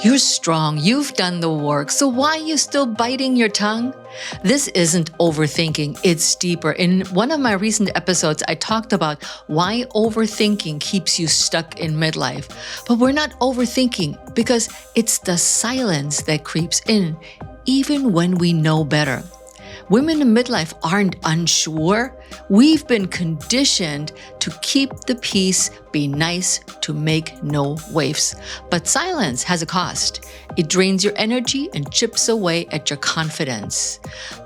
You're strong, you've done the work, so why are you still biting your tongue? This isn't overthinking, it's deeper. In one of my recent episodes, I talked about why overthinking keeps you stuck in midlife. But we're not overthinking because it's the silence that creeps in, even when we know better. Women in midlife aren't unsure. We've been conditioned to keep the peace, be nice, to make no waves. But silence has a cost. It drains your energy and chips away at your confidence.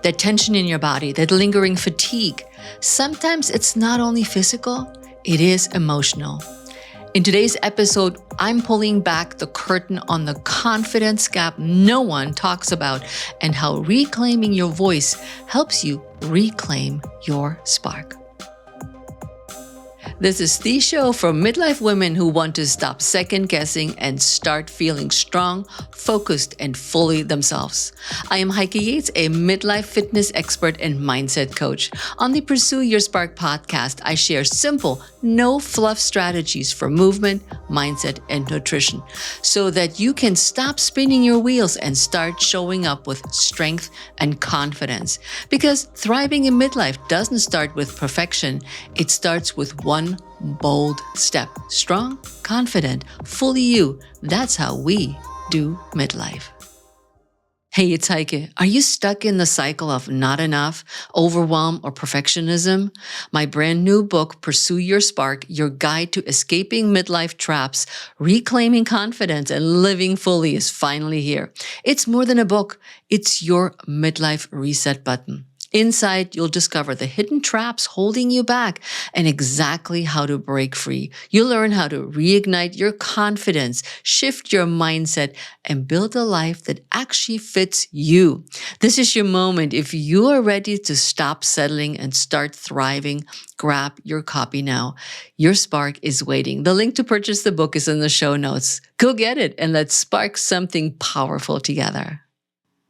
That tension in your body, that lingering fatigue, sometimes it's not only physical, it is emotional. In today's episode, I'm pulling back the curtain on the confidence gap no one talks about and how reclaiming your voice helps you reclaim your spark. This is the show for midlife women who want to stop second guessing and start feeling strong, focused, and fully themselves. I am Heike Yates, a midlife fitness expert and mindset coach. On the Pursue Your Spark podcast, I share simple, no fluff strategies for movement, mindset, and nutrition so that you can stop spinning your wheels and start showing up with strength and confidence. Because thriving in midlife doesn't start with perfection, it starts with one bold step. Strong, confident, fully you. That's how we do midlife. Hey, it's Heike. Are you stuck in the cycle of not enough, overwhelm, or perfectionism? My brand new book, Pursue Your Spark, Your Guide to Escaping Midlife Traps, Reclaiming Confidence, and Living Fully is finally here. It's more than a book. It's your midlife reset button. Inside, you'll discover the hidden traps holding you back and exactly how to break free. You'll learn how to reignite your confidence, shift your mindset, and build a life that actually fits you. This is your moment. If you are ready to stop settling and start thriving, grab your copy now. Your spark is waiting. The link to purchase the book is in the show notes. Go get it and let's spark something powerful together.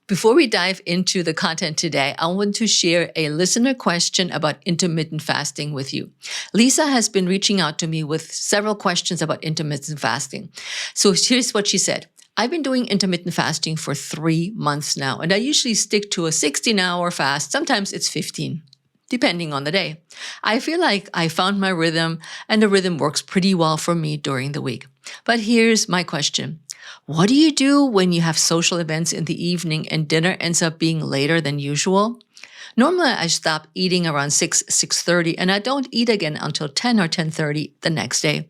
Before we dive into the content today, I want to share a listener question about intermittent fasting with you. Lisa has been reaching out to me with several questions about intermittent fasting. So here's what she said. I've been doing intermittent fasting for 3 months now, and I usually stick to a 16-hour fast. Sometimes it's 15, depending on the day. I feel like I found my rhythm, and the rhythm works pretty well for me during the week. But here's my question. What do you do when you have social events in the evening and dinner ends up being later than usual? Normally, I stop eating around 6:30, and I don't eat again until 10 or 10:30 the next day.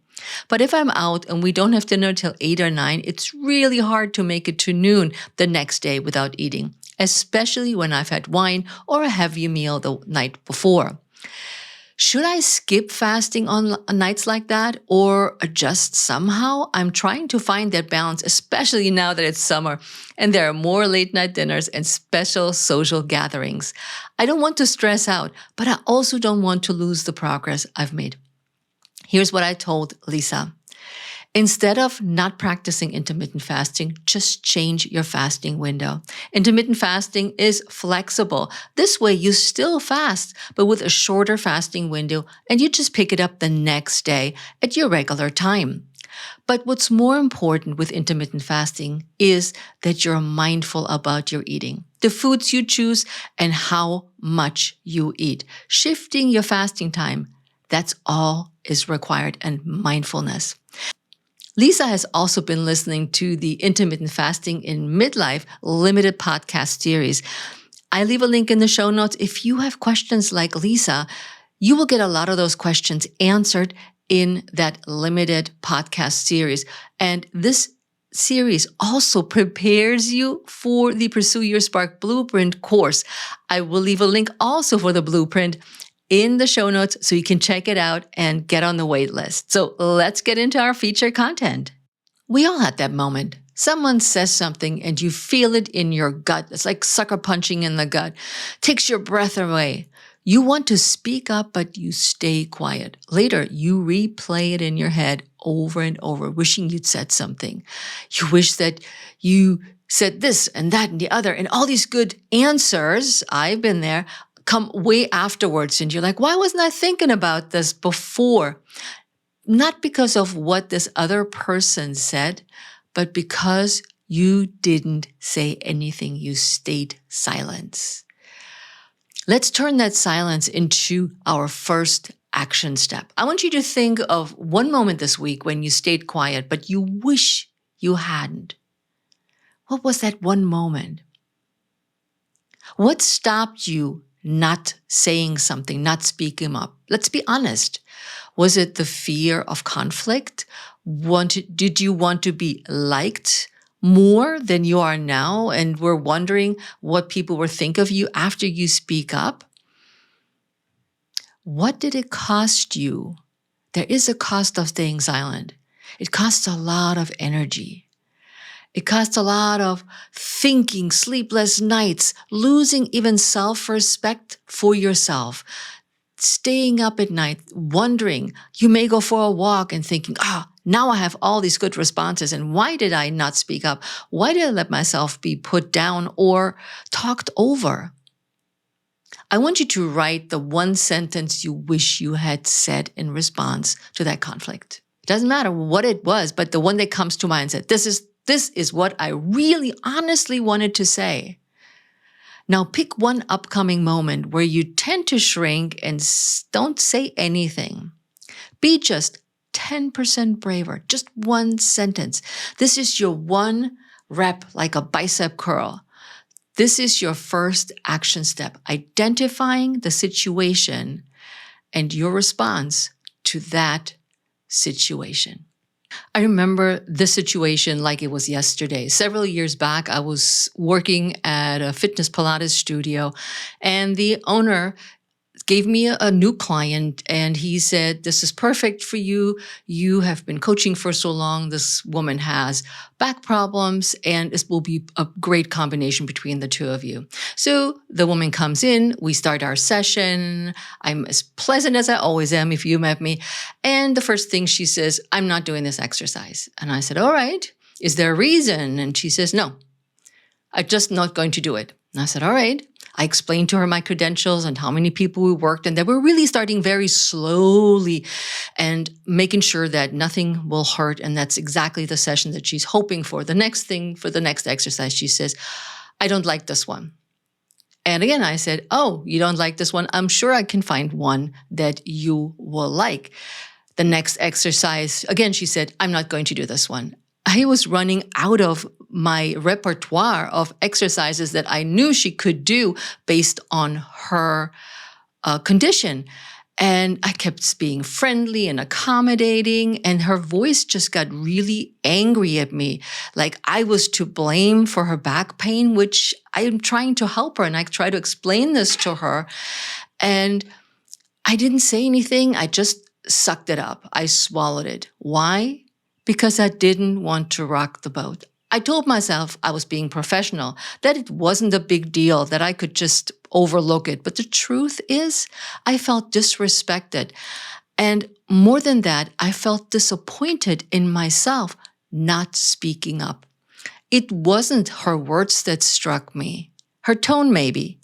But if I'm out and we don't have dinner till 8 or 9, it's really hard to make it to noon the next day without eating, especially when I've had wine or a heavy meal the night before. Should I skip fasting on nights like that or adjust somehow? I'm trying to find that balance, especially now that it's summer and there are more late night dinners and special social gatherings. I don't want to stress out, but I also don't want to lose the progress I've made. Here's what I told Lisa. Instead of not practicing intermittent fasting, just change your fasting window. Intermittent fasting is flexible. This way you still fast, but with a shorter fasting window, and you just pick it up the next day at your regular time. But what's more important with intermittent fasting is that you're mindful about your eating, the foods you choose, and how much you eat. Shifting your fasting time, that's all is required, and mindfulness. Lisa has also been listening to the Intermittent Fasting in Midlife limited podcast series. I leave a link in the show notes. If you have questions like Lisa, you will get a lot of those questions answered in that limited podcast series. And this series also prepares you for the Pursue Your Spark Blueprint course. I will leave a link also for the blueprint in the show notes so you can check it out and get on the wait list. So let's get into our featured content. We all had that moment. Someone says something and you feel it in your gut. It's like sucker punching in the gut. Takes your breath away. You want to speak up, but you stay quiet. Later, you replay it in your head over and over, wishing you'd said something. You wish that you said this and that and the other, and all these good answers, I've been there, come way afterwards. And you're like, why wasn't I thinking about this before? not because of what this other person said, but because you didn't say anything. You stayed silent. Let's turn that silence into our first action step. I want you to think of one moment this week when you stayed quiet, but you wish you hadn't. What was that one moment? What stopped you not saying something, not speaking up? Let's be honest. Was it the fear of conflict? Did you want to be liked more than you are now and were wondering what people will think of you after you speak up? What did it cost you? There is a cost of staying silent. It costs a lot of energy. It costs a lot of thinking, sleepless nights, losing even self-respect for yourself, staying up at night, wondering. You may go for a walk and thinking, now I have all these good responses. And why did I not speak up? Why did I let myself be put down or talked over? I want you to write the one sentence you wish you had said in response to that conflict. It doesn't matter what it was, but the one that comes to mind said, this is what I really honestly wanted to say. Now pick one upcoming moment where you tend to shrink and don't say anything. Be just 10% braver, just one sentence. This is your one rep, like a bicep curl. This is your first action step, identifying the situation and your response to that situation. I remember this situation like it was yesterday. Several years back, I was working at a fitness Pilates studio, and the owner gave me a new client, and he said, this is perfect for you. You have been coaching for so long. This woman has back problems, and this will be a great combination between the two of you. So the woman comes in, we start our session. I'm as pleasant as I always am if you met me. And the first thing she says, I'm not doing this exercise. And I said, all right, is there a reason? And she says, no, I'm just not going to do it. And I said, all right. I explained to her my credentials and how many people we worked, and that we're really starting very slowly and making sure that nothing will hurt. And that's exactly the session that she's hoping for. The next thing for the next exercise, she says, I don't like this one. And again, I said, oh, you don't like this one? I'm sure I can find one that you will like. The next exercise, again, she said, I'm not going to do this one. I was running out of my repertoire of exercises that I knew she could do based on her condition. And I kept being friendly and accommodating, and her voice just got really angry at me, like I was to blame for her back pain, which I am trying to help her. And I try to explain this to her. And I didn't say anything. I just sucked it up. I swallowed it. Why? Because I didn't want to rock the boat. I told myself I was being professional, that it wasn't a big deal, that I could just overlook it. But the truth is, I felt disrespected. And more than that, I felt disappointed in myself not speaking up. It wasn't her words that struck me, her tone maybe.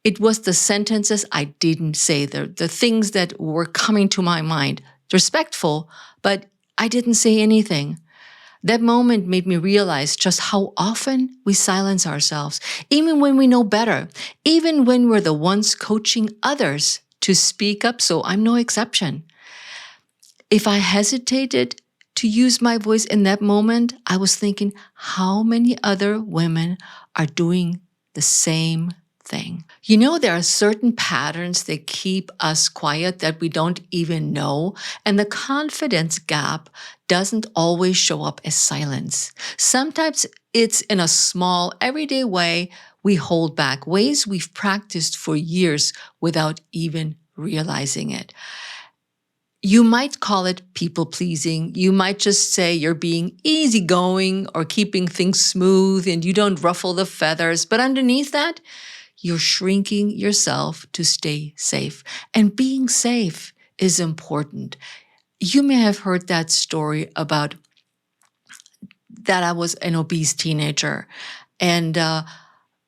It was the sentences I didn't say, the things that were coming to my mind. Respectful, but I didn't say anything. That moment made me realize just how often we silence ourselves, even when we know better, even when we're the ones coaching others to speak up, so I'm no exception. If I hesitated to use my voice in that moment, I was thinking how many other women are doing the same thing. You know, there are certain patterns that keep us quiet that we don't even know, and the confidence gap doesn't always show up as silence. Sometimes it's in a small, everyday way we hold back, ways we've practiced for years without even realizing it. You might call it people-pleasing. You might just say you're being easygoing or keeping things smooth and you don't ruffle the feathers. But underneath that, you're shrinking yourself to stay safe. And being safe is important. You may have heard that story about that I was an obese teenager. And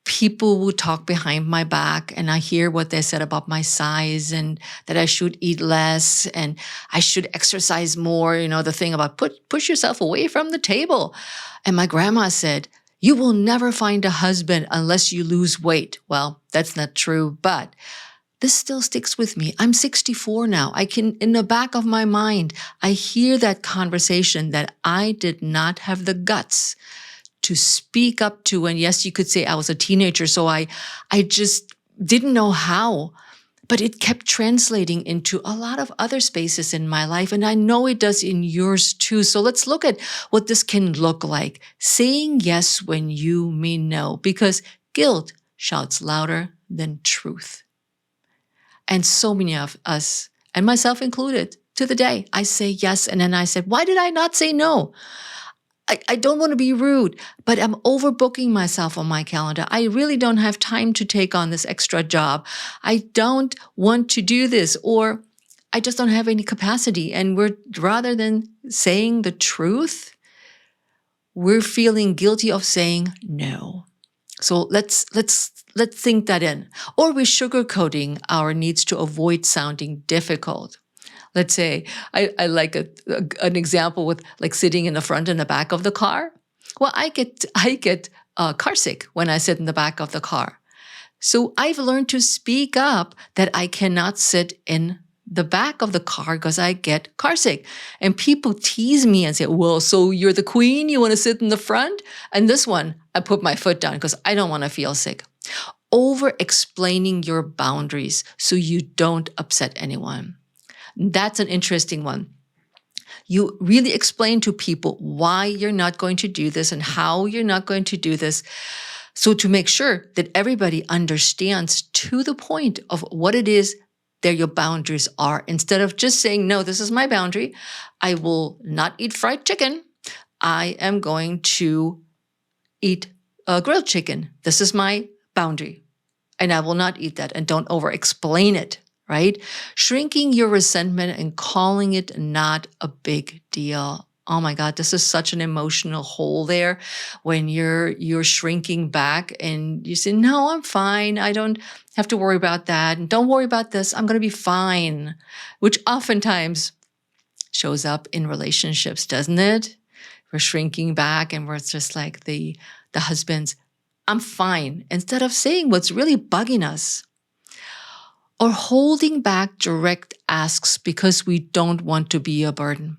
people would talk behind my back, and I hear what they said about my size and that I should eat less and I should exercise more. The thing about push yourself away from the table. And my grandma said, you will never find a husband unless you lose weight. Well, that's not true, but this still sticks with me. I'm 64 now. In the back of my mind, I hear that conversation that I did not have the guts to speak up to. And yes, you could say I was a teenager, so I just didn't know how. But it kept translating into a lot of other spaces in my life. And I know it does in yours too. So let's look at what this can look like. Saying yes when you mean no, because guilt shouts louder than truth. And so many of us, and myself included, to the day, I say yes. And then I said, why did I not say no? I don't want to be rude, but I'm overbooking myself on my calendar. I really don't have time to take on this extra job. I don't want to do this, or I just don't have any capacity. And rather than saying the truth, we're feeling guilty of saying no. So let's think that in. Or we're sugarcoating our needs to avoid sounding difficult. Let's say I like an example with like sitting in the front and the back of the car. Well, I get car sick when I sit in the back of the car. So I've learned to speak up that I cannot sit in the back of the car because I get car sick. And people tease me and say, well, so you're the queen, you want to sit in the front? And this one, I put my foot down because I don't want to feel sick. Over-explaining your boundaries so you don't upset anyone. That's an interesting one. You really explain to people why you're not going to do this and how you're not going to do this. So to make sure that everybody understands to the point of what it is that your boundaries are, instead of just saying, no, this is my boundary. I will not eat fried chicken. I am going to eat grilled chicken. This is my boundary. And I will not eat that. And don't over-explain it. Right? Shrinking your resentment and calling it not a big deal. Oh my God, this is such an emotional hole there when you're shrinking back and you say, no, I'm fine. I don't have to worry about that. And don't worry about this. I'm going to be fine, which oftentimes shows up in relationships, doesn't it? We're shrinking back and we're just like the husbands, I'm fine, instead of saying what's really bugging us. Or holding back direct asks because we don't want to be a burden.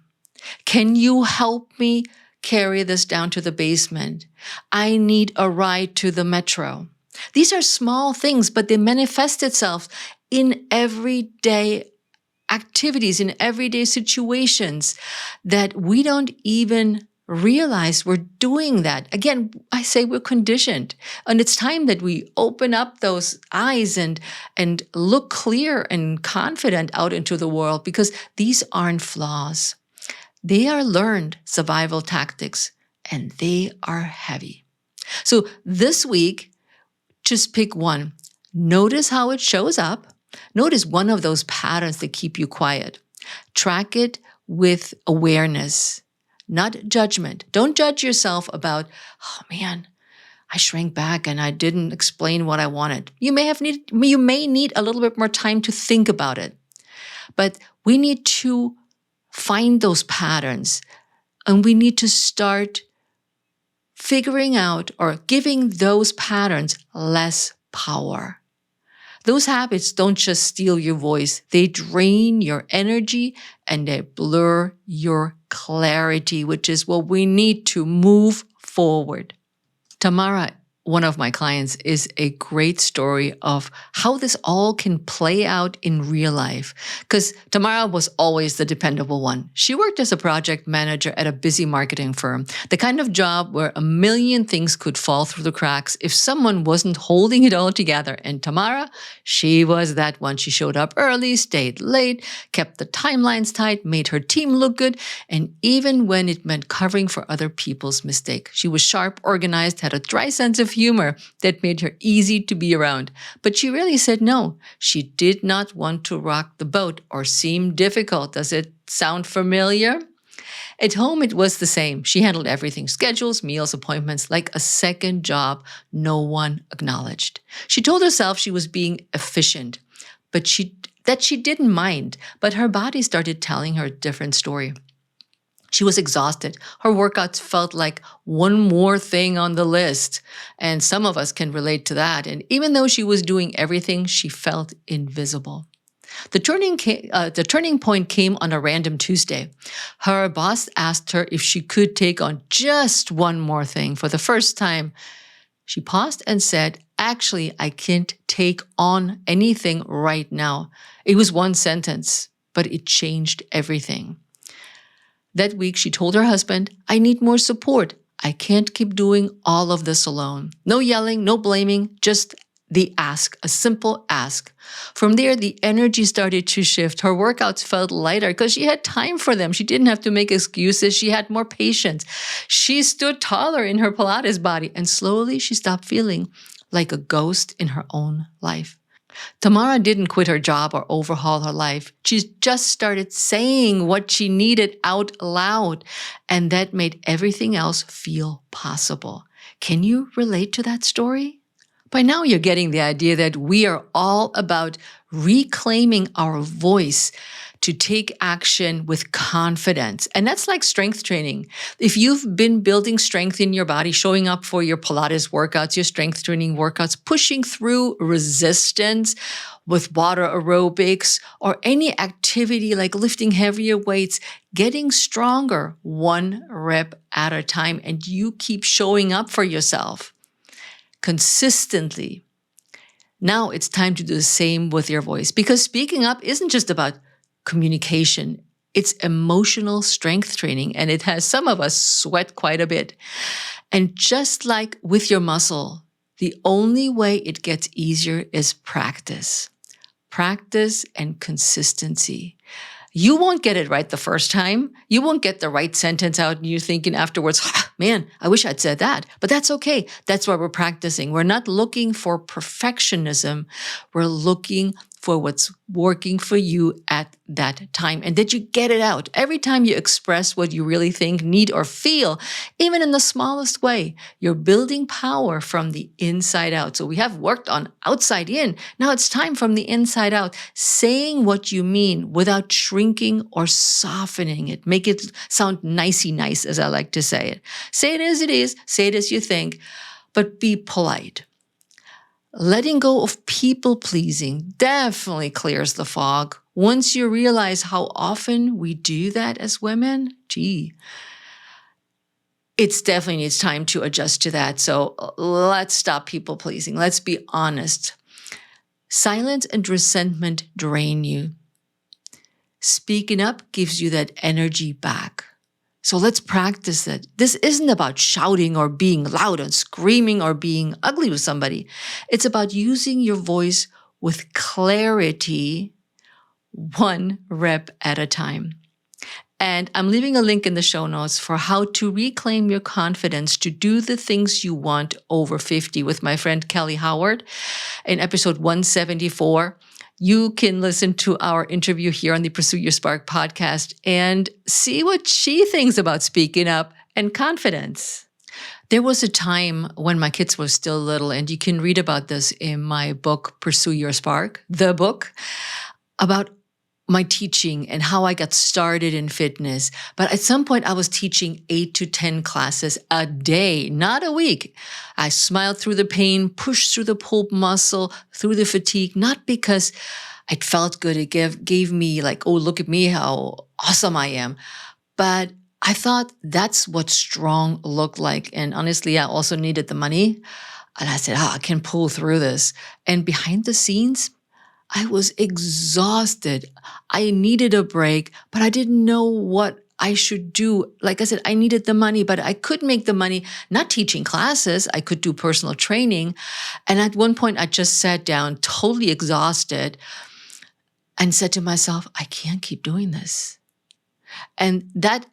Can you help me carry this down to the basement? I need a ride to the metro. These are small things, but they manifest itself in everyday activities, in everyday situations that we don't even realize we're doing that. Again, I say we're conditioned, and it's time that we open up those eyes and look clear and confident out into the world, because these aren't flaws. They are learned survival tactics, and they are heavy. So this week, just pick one. Notice how it shows up. Notice one of those patterns that keep you quiet. Track it with awareness, not judgment. Don't judge yourself about, oh man, I shrank back and I didn't explain what I wanted. You may need a little bit more time to think about it. But we need to find those patterns, and we need to start figuring out or giving those patterns less power. Those habits don't just steal your voice, they drain your energy and they blur your clarity, which is what we need to move forward. Tamara, one of my clients, is a great story of how this all can play out in real life. Because Tamara was always the dependable one. She worked as a project manager at a busy marketing firm, the kind of job where a million things could fall through the cracks if someone wasn't holding it all together. And Tamara, she was that one. She showed up early, stayed late, kept the timelines tight, made her team look good, and even when it meant covering for other people's mistakes. She was sharp, organized, had a dry sense of humor that made her easy to be around. But she really said no. She did not want to rock the boat or seem difficult. Does it sound familiar? At home, it was the same. She handled everything: schedules, meals, appointments, like a second job no one acknowledged. She told herself she was being efficient, but she didn't mind, but her body started telling her a different story. She was exhausted. Her workouts felt like one more thing on the list. And some of us can relate to that. And even though she was doing everything, she felt invisible. The turning point came on a random Tuesday. Her boss asked her if she could take on just one more thing. For the first time, she paused and said, "Actually, I can't take on anything right now." It was one sentence, but it changed everything. That week, she told her husband, "I need more support. I can't keep doing all of this alone." No yelling, no blaming, just the ask, a simple ask. From there, the energy started to shift. Her workouts felt lighter because she had time for them. She didn't have to make excuses. She had more patience. She stood taller in her Pilates body, and slowly she stopped feeling like a ghost in her own life. Tamara didn't quit her job or overhaul her life. She just started saying what she needed out loud, and that made everything else feel possible. Can you relate to that story? By now, you're getting the idea that we are all about reclaiming our voice to take action with confidence. And that's like strength training. If you've been building strength in your body, showing up for your Pilates workouts, your strength training workouts, pushing through resistance with water aerobics, or any activity like lifting heavier weights, getting stronger one rep at a time, and you keep showing up for yourself consistently. Now it's time to do the same with your voice, because speaking up isn't just about communication. It's emotional strength training, and it has some of us sweat quite a bit. And just like with your muscle, the only way it gets easier is practice. Practice and consistency. You won't get it right the first time. You won't get the right sentence out and you're thinking afterwards, "Man, I wish I'd said that." But that's okay. That's why we're practicing. We're not looking for perfectionism. We're looking for what's working for you at that time, and that you get it out. Every time you express what you really think, need, or feel, even in the smallest way, you're building power from the inside out. So we have worked on outside in. Now it's time from the inside out, saying what you mean without shrinking or softening it. Make it sound nicey nice, as I like to say it. Say it as it is, say it as you think, but be polite. Letting go of people-pleasing definitely clears the fog. Once you realize how often we do that as women, it's definitely needs time to adjust to that. So let's stop people-pleasing. Let's be honest. Silence and resentment drain you. Speaking up gives you that energy back. So let's practice it. This isn't about shouting or being loud and screaming or being ugly with somebody. It's about using your voice with clarity, one rep at a time. And I'm leaving a link in the show notes for how to reclaim your confidence to do the things you want over 50 with my friend Kelly Howard in episode 174. You can listen to our interview here on the Pursue Your Spark podcast and see what she thinks about speaking up and confidence. There was a time when my kids were still little, and you can read about this in my book, Pursue Your Spark, the book, about my teaching and how I got started in fitness. But at some point I was teaching 8 to 10 classes a day, not a week. I smiled through the pain, pushed through the pull muscle, through the fatigue, not because it felt good. It gave me like, oh, look at me, how awesome I am. But I thought that's what strong looked like. And honestly, I also needed the money. And I said, I can pull through this. And behind the scenes, I was exhausted. I needed a break, but I didn't know what I should do. Like I said, I needed the money, but I could make the money not teaching classes. I could do personal training. And at one point, I just sat down, totally exhausted, and said to myself, I can't keep doing this. And that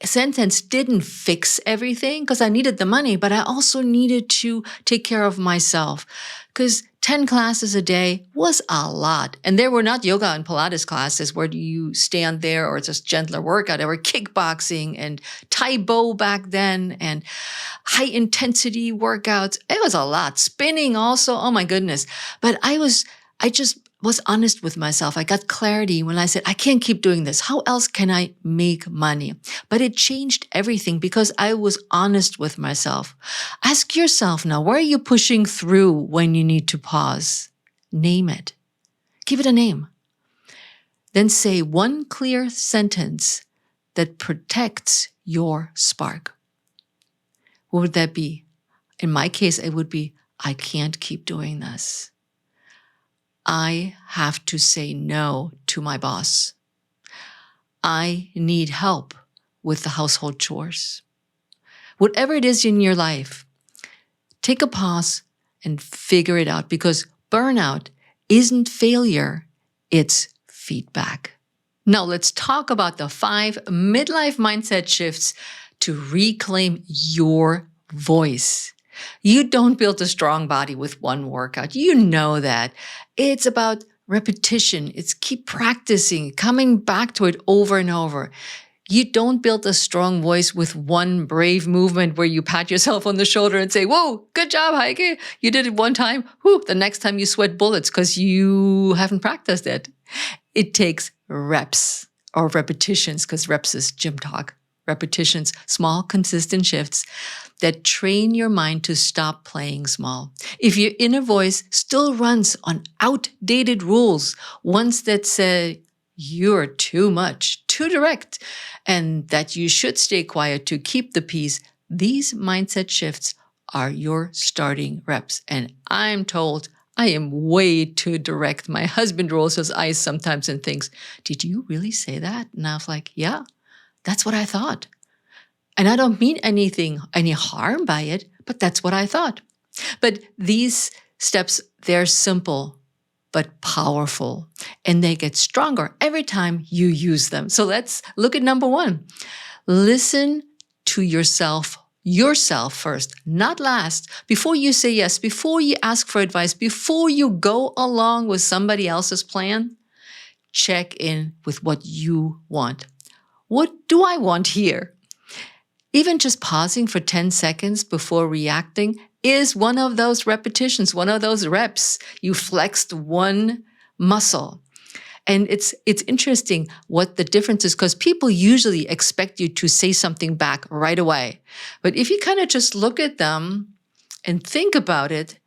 sentence didn't fix everything because I needed the money, but I also needed to take care of myself because 10 classes a day was a lot. And there were not yoga and Pilates classes where you stand there or just gentler workout. There were kickboxing and Tai Bo back then and high intensity workouts. It was a lot. Spinning also. Oh my goodness. But I just was honest with myself. I got clarity when I said, I can't keep doing this. How else can I make money? But it changed everything because I was honest with myself. Ask yourself now, where are you pushing through when you need to pause? Name it. Give it a name. Then say one clear sentence that protects your spark. What would that be? In my case, it would be, I can't keep doing this. I have to say no to my boss. I need help with the household chores. Whatever it is in your life, take a pause and figure it out because burnout isn't failure, it's feedback. Now let's talk about the 5 midlife mindset shifts to reclaim your voice. You don't build a strong body with one workout. You know that. It's about repetition. It's keep practicing, coming back to it over and over. You don't build a strong voice with one brave movement where you pat yourself on the shoulder and say, whoa, good job, Heike. You did it one time. Whew, the next time you sweat bullets because you haven't practiced it. It takes reps or repetitions because reps is gym talk. Repetitions, small, consistent shifts that train your mind to stop playing small. If your inner voice still runs on outdated rules, ones that say you're too much, too direct, and that you should stay quiet to keep the peace, these mindset shifts are your starting reps. And I'm told I am way too direct. My husband rolls his eyes sometimes and thinks, did you really say that? And I was like, yeah. That's what I thought. And I don't mean any harm by it, but that's what I thought. But these steps, they're simple, but powerful. And they get stronger every time you use them. So let's look at number 1. Listen to yourself first, not last. Before you say yes, before you ask for advice, before you go along with somebody else's plan, check in with what you want. What do I want here? Even just pausing for 10 seconds before reacting is one of those repetitions, one of those reps. You flexed one muscle. And it's interesting what the difference is because people usually expect you to say something back right away. But if you kind of just look at them and think about it,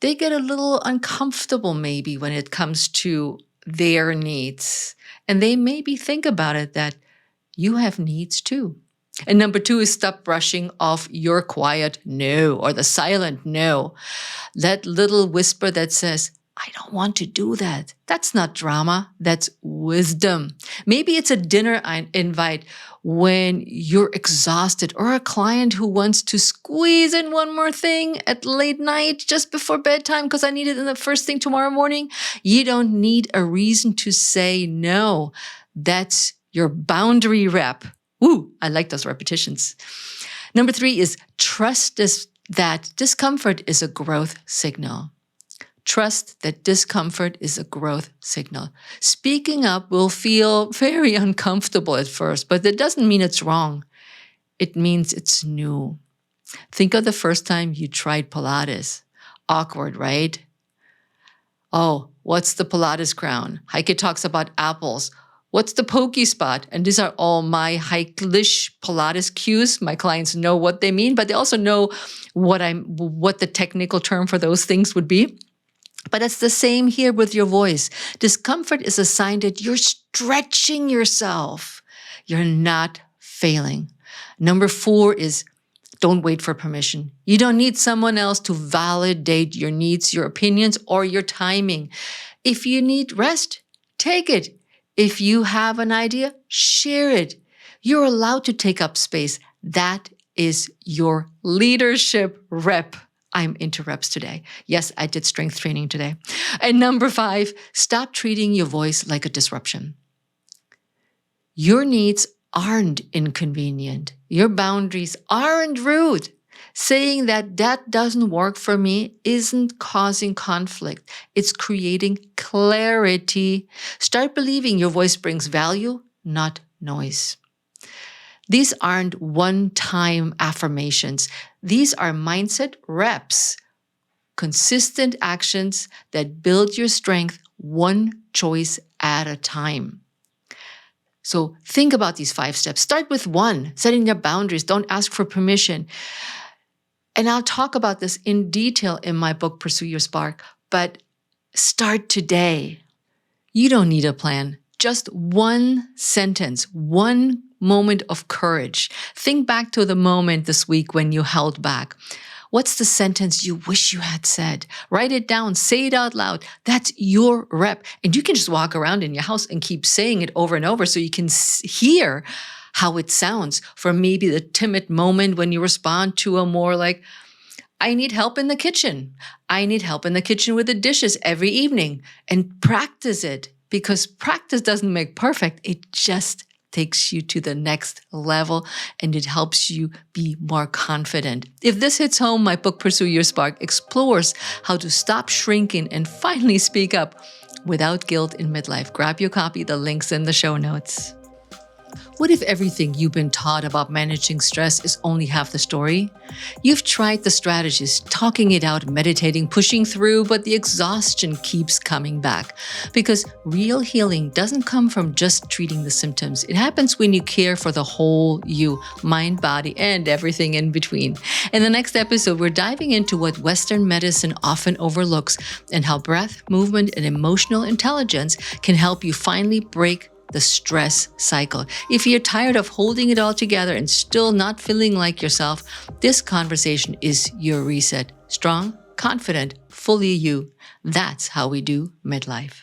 they get a little uncomfortable maybe when it comes to their needs. And they maybe think about it that you have needs too. And number 2 is stop brushing off your quiet no or the silent no. That little whisper that says, I don't want to do that. That's not drama. That's wisdom. Maybe it's a dinner invite when you're exhausted or a client who wants to squeeze in one more thing at late night just before bedtime because I need it in the first thing tomorrow morning. You don't need a reason to say no. That's your boundary rep. Ooh, I like those repetitions. Number 3 is trust that discomfort is a growth signal. Trust that discomfort is a growth signal. Speaking up will feel very uncomfortable at first, but that doesn't mean it's wrong. It means it's new. Think of the first time you tried Pilates. Awkward, right? Oh, what's the Pilates crown? Heike talks about apples. What's the pokey spot? And these are all my Heiklish Pilates cues. My clients know what they mean, but they also know what the technical term for those things would be. But it's the same here with your voice. Discomfort is a sign that you're stretching yourself. You're not failing. Number 4 is don't wait for permission. You don't need someone else to validate your needs, your opinions, or your timing. If you need rest, take it. If you have an idea, share it. You're allowed to take up space. That is your leadership rep. I'm into reps today. Yes, I did strength training today. And number 5, stop treating your voice like a disruption. Your needs aren't inconvenient. Your boundaries aren't rude. Saying that doesn't work for me isn't causing conflict. It's creating clarity. Start believing your voice brings value, not noise. These aren't one-time affirmations. These are mindset reps, consistent actions that build your strength one choice at a time. So think about these 5 steps. Start with 1, setting your boundaries. Don't ask for permission. And I'll talk about this in detail in my book, Pursue Your Spark, but start today. You don't need a plan. Just one sentence, one moment of courage. Think back to the moment this week when you held back. What's the sentence you wish you had said? Write it down, say it out loud. That's your rep. And you can just walk around in your house and keep saying it over and over so you can hear how it sounds. For maybe the timid moment when you respond to a more like, I need help in the kitchen. I need help in the kitchen with the dishes every evening. And practice it, because practice doesn't make perfect. It just takes you to the next level and it helps you be more confident. If this hits home, my book, Pursue Your Spark, explores how to stop shrinking and finally speak up without guilt in midlife. Grab your copy. The link's in the show notes. What if everything you've been taught about managing stress is only half the story? You've tried the strategies, talking it out, meditating, pushing through, but the exhaustion keeps coming back. Because real healing doesn't come from just treating the symptoms. It happens when you care for the whole you, mind, body, and everything in between. In the next episode, we're diving into what Western medicine often overlooks and how breath, movement, and emotional intelligence can help you finally break the stress cycle. If you're tired of holding it all together and still not feeling like yourself, this conversation is your reset. Strong, confident, fully you. That's how we do midlife.